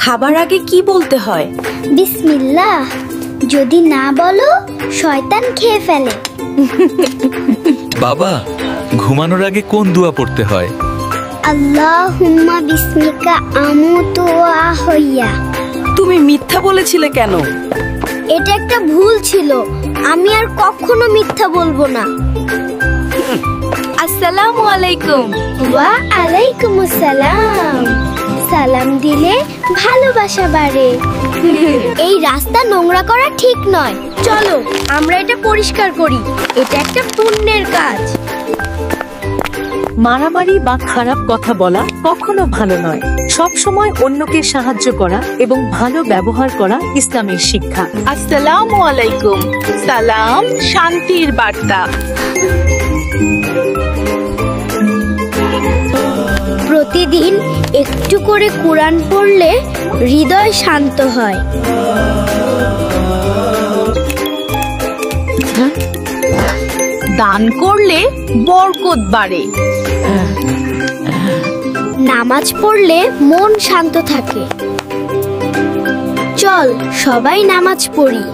খাবার আগে কি বলতে হয়? বিসমিল্লাহ। যদি না বলো শয়তান খেয়ে ফেলে। বাবা, ঘুমানোর আগে কোন দোয়া পড়তে হয়? আল্লাহুম্মা বিসমিকা আমুতু ওয়া আহইয়া। তুমি মিথ্যা বলেছিলে কেন? এটা একটা ভুল ছিল, আমি আর কখনো মিথ্যা বলবো না। আসসালামু আলাইকুম। ওয়া আলাইকুম আসসালাম। সালাম দিলে ভালোবাসা বাড়ে। এই রাস্তা নোংরা করা ঠিক নয়, চলো আমরা এটা পরিষ্কার করি। এটা একটা পুণ্যের কাজ। মারামারি বা খারাপ কথা বলা কখনো ভালো নয়। সব সময় অন্যকে সাহায্য করা এবং ভালো ব্যবহার করা ইসলামের শিক্ষা। আসসালামু আলাইকুম। সালাম শান্তির বার্তা। প্রতিদিন একটু করে কোরআন পড়লে হৃদয় শান্ত হয়। দান করলে বরকত বাড়ে। নামাজ পড়লে মন শান্ত থাকে। চল সবাই নামাজ পড়ি।